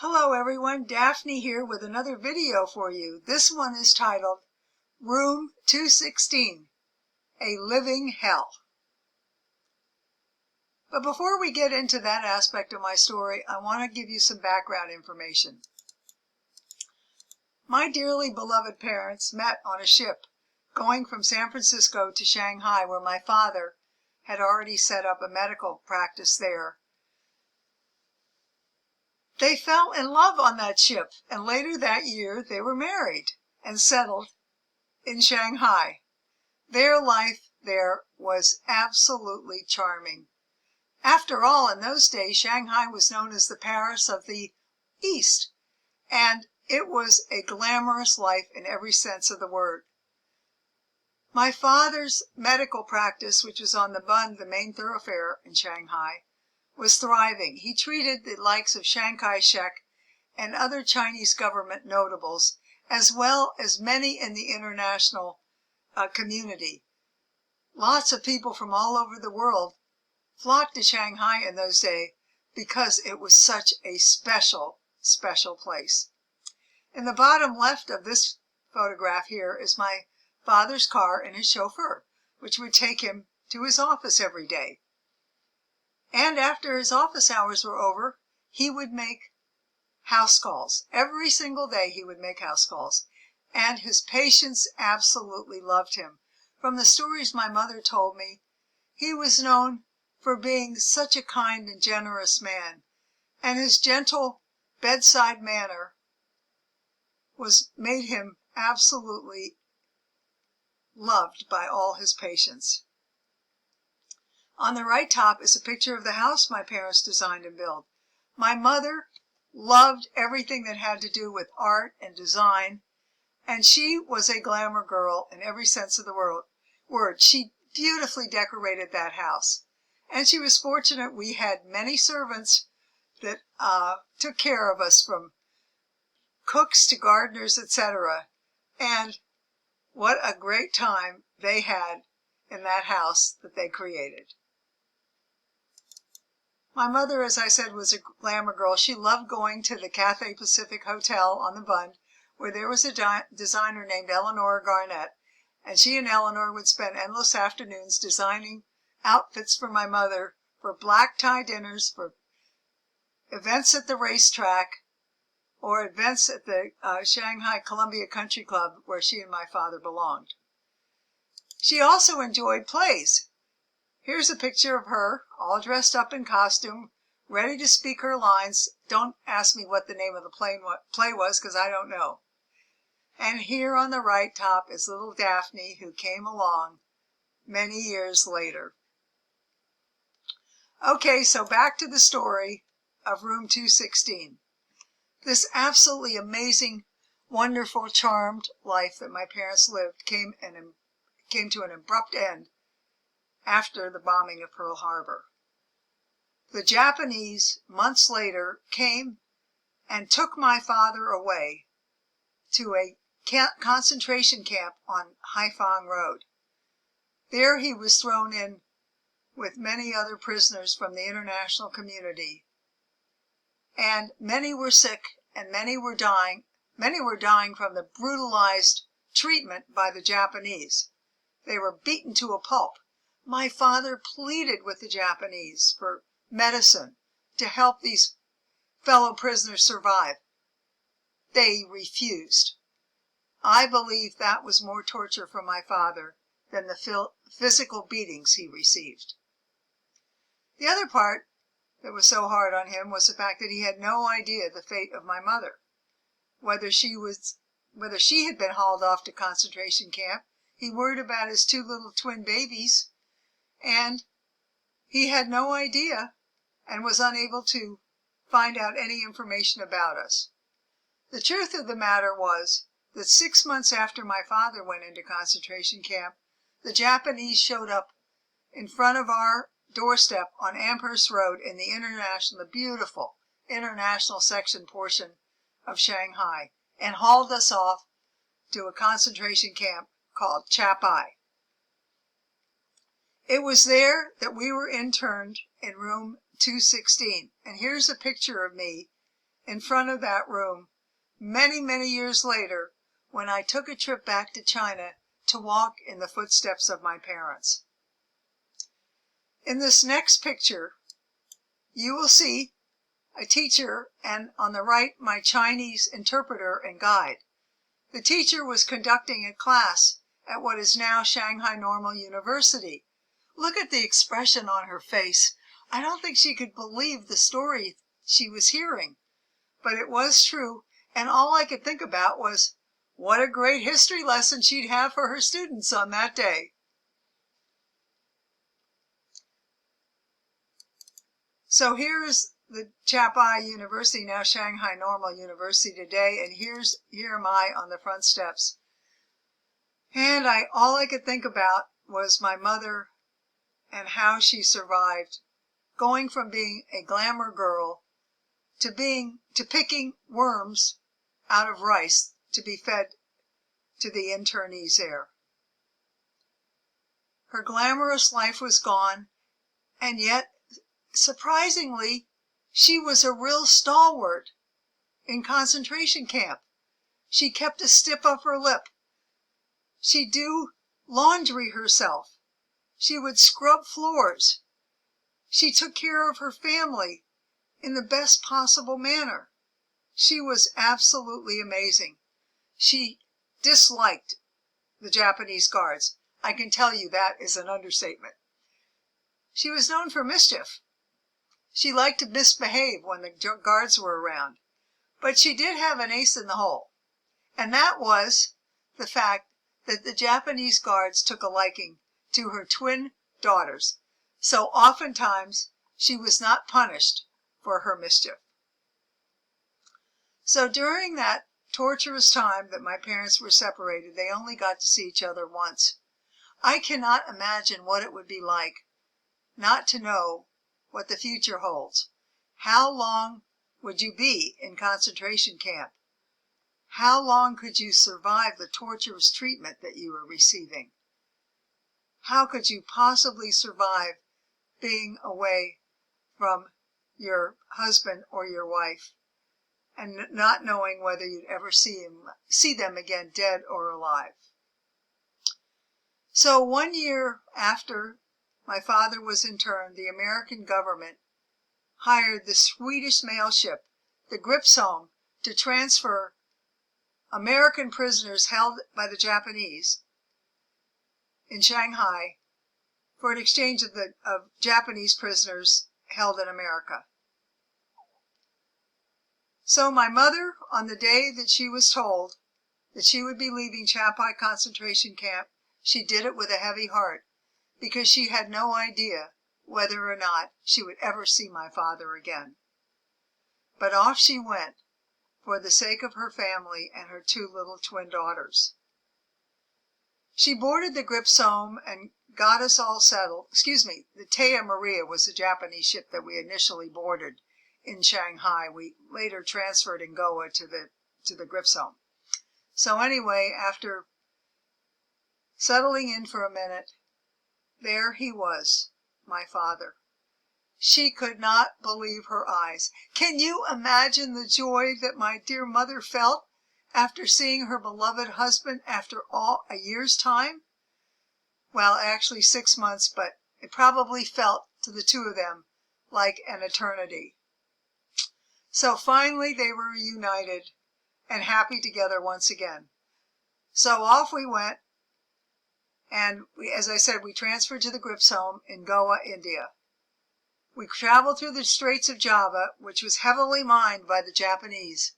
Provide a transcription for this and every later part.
Hello everyone, Daphne here with another video for you. This one is titled Room 216, A Living Hell. But before we get into that aspect of my story, I want to give you some background information. My dearly beloved parents met on a ship going from San Francisco to Shanghai, where my father had already set up a medical practice there. They fell in love on that ship, and later that year they were married and settled in Shanghai. Their life there was absolutely charming. After all, in those days, Shanghai was known as the Paris of the East, and it was a glamorous life in every sense of the word. My father's medical practice, which was on the Bund, the main thoroughfare in Shanghai, was thriving. He treated the likes of Chiang Kai-shek and other Chinese government notables, as well as many in the international community. Lots of people from all over the world flocked to Shanghai in those days because it was such a special place. In the bottom left of this photograph here is my father's car and his chauffeur, which would take him to his office every day. And after his office hours were over, he would make house calls. Every single day he would make house calls. And his patients absolutely loved him. From the stories my mother told me, he was known for being such a kind and generous man. And his gentle bedside manner made him absolutely loved by all his patients. On the right top is a picture of the house my parents designed and built. My mother loved everything that had to do with art and design, and she was a glamour girl in every sense of the word. She beautifully decorated that house, and she was fortunate we had many servants that took care of us, from cooks to gardeners, etc. And what a great time they had in that house that they created. My mother, as I said, was a glamour girl. She loved going to the Cathay Pacific Hotel on the Bund, where there was a designer named Eleanor Garnett, and she and Eleanor would spend endless afternoons designing outfits for my mother, for black tie dinners, for events at the racetrack, or events at the Shanghai Columbia Country Club, where she and my father belonged. She also enjoyed plays. Here's a picture of her, all dressed up in costume, ready to speak her lines. Don't ask me what the name of the play was, because I don't know. And here on the right top is little Daphne, who came along many years later. Okay, so back to the story of Room 216. This absolutely amazing, wonderful, charmed life that my parents lived came to an abrupt end after the bombing of Pearl Harbor. The Japanese, months later, came and took my father away to a concentration camp on Haiphong Road. There he was thrown in with many other prisoners from the international community, and many were sick and many were dying from the brutalized treatment by the Japanese. They were beaten to a pulp. My father pleaded with the Japanese for medicine to help these fellow prisoners survive. They refused. I believe that was more torture for my father than the physical beatings he received. The other part that was so hard on him was the fact that he had no idea the fate of my mother, whether she had been hauled off to concentration camp. He worried about his two little twin babies, and he had no idea and was unable to find out any information about us. The truth of the matter was that 6 months after my father went into concentration camp, the Japanese showed up in front of our doorstep on Amherst Road in the beautiful international section portion of Shanghai, and hauled us off to a concentration camp called Chapei. It was there that we were interned in room 216, and here's a picture of me in front of that room many, many years later when I took a trip back to China to walk in the footsteps of my parents. In this next picture, you will see a teacher and on the right, my Chinese interpreter and guide. The teacher was conducting a class at what is now Shanghai Normal University. Look at the expression on her face. I don't think she could believe the story she was hearing, but it was true, and all I could think about was what a great history lesson she'd have for her students on that day. So here's the Chapei University, now Shanghai Normal University today, and here am I on the front steps. And all I could think about was my mother and how she survived, going from being a glamour girl to picking worms out of rice to be fed to the internees there. Her glamorous life was gone, and yet, surprisingly, she was a real stalwart in concentration camp. She kept a stiff upper lip. She'd do laundry herself. She would scrub floors. She took care of her family in the best possible manner. She was absolutely amazing. She disliked the Japanese guards. I can tell you that is an understatement. She was known for mischief. She liked to misbehave when the guards were around. But she did have an ace in the hole, and that was the fact that the Japanese guards took a liking to her twin daughters, so oftentimes she was not punished for her mischief. So during that torturous time that my parents were separated, they only got to see each other once. I cannot imagine what it would be like not to know what the future holds. How long would you be in concentration camp? How long could you survive the torturous treatment that you were receiving? How could you possibly survive being away from your husband or your wife and not knowing whether you'd ever see them again, dead or alive? So 1 year after my father was interned, the American government hired the Swedish mail ship, the Gripsholm, to transfer American prisoners held by the Japanese in Shanghai for an exchange of Japanese prisoners held in America. So my mother, on the day that she was told that she would be leaving Chapei concentration camp, she did it with a heavy heart, because she had no idea whether or not she would ever see my father again. But off she went, for the sake of her family and her two little twin daughters. She boarded the Gripsholm and got us all settled. The Tea Maria was the Japanese ship that we initially boarded in Shanghai. We later transferred in Goa to the Gripsholm. So anyway, after settling in for a minute, there he was, my father. She could not believe her eyes. Can you imagine the joy that my dear mother felt after seeing her beloved husband after a year's time? Well, actually 6 months, but it probably felt to the two of them like an eternity. So finally they were reunited and happy together once again. So off we went, and as I said, we transferred to the Gripsholm in Goa, India. We traveled through the Straits of Java, which was heavily mined by the Japanese.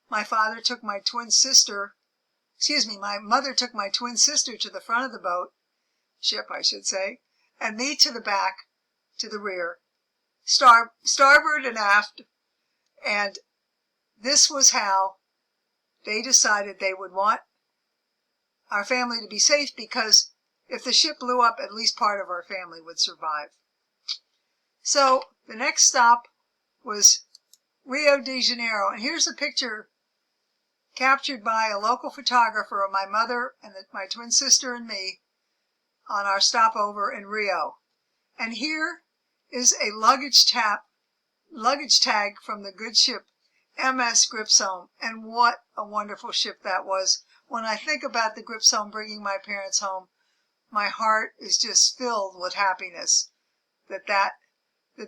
My mother took my twin sister to the front of the ship, and me to the back, to the rear, starboard and aft. And this was how they decided they would want our family to be safe, because if the ship blew up, at least part of our family would survive. So the next stop was Rio de Janeiro, and here's a picture captured by a local photographer of my mother and my twin sister and me on our stopover in Rio. And here is a luggage tag from the good ship MS Gripsome, and what a wonderful ship that was. When I think about the Gripsome bringing my parents home, my heart is just filled with happiness that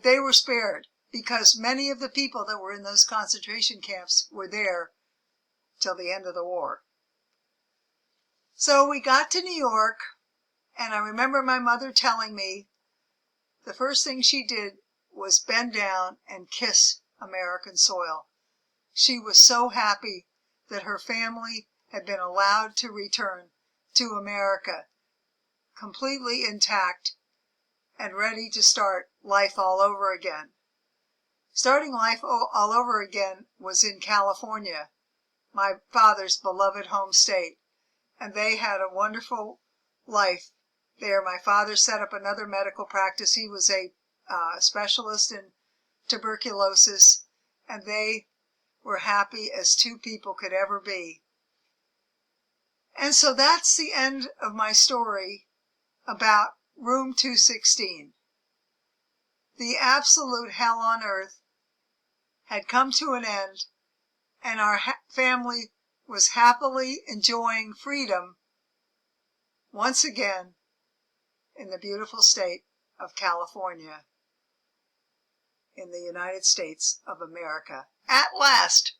they were spared, because many of the people that were in those concentration camps were there till the end of the war. So we got to New York, and I remember my mother telling me the first thing she did was bend down and kiss American soil. She was so happy that her family had been allowed to return to America completely intact and ready to start life all over again. Starting life all over again was in California, my father's beloved home state, and they had a wonderful life there. My father set up another medical practice. He was a specialist in tuberculosis, and they were happy as two people could ever be. And so that's the end of my story about room 216. The absolute hell on earth had come to an end, and our family was happily enjoying freedom once again in the beautiful state of California in the United States of America. At last!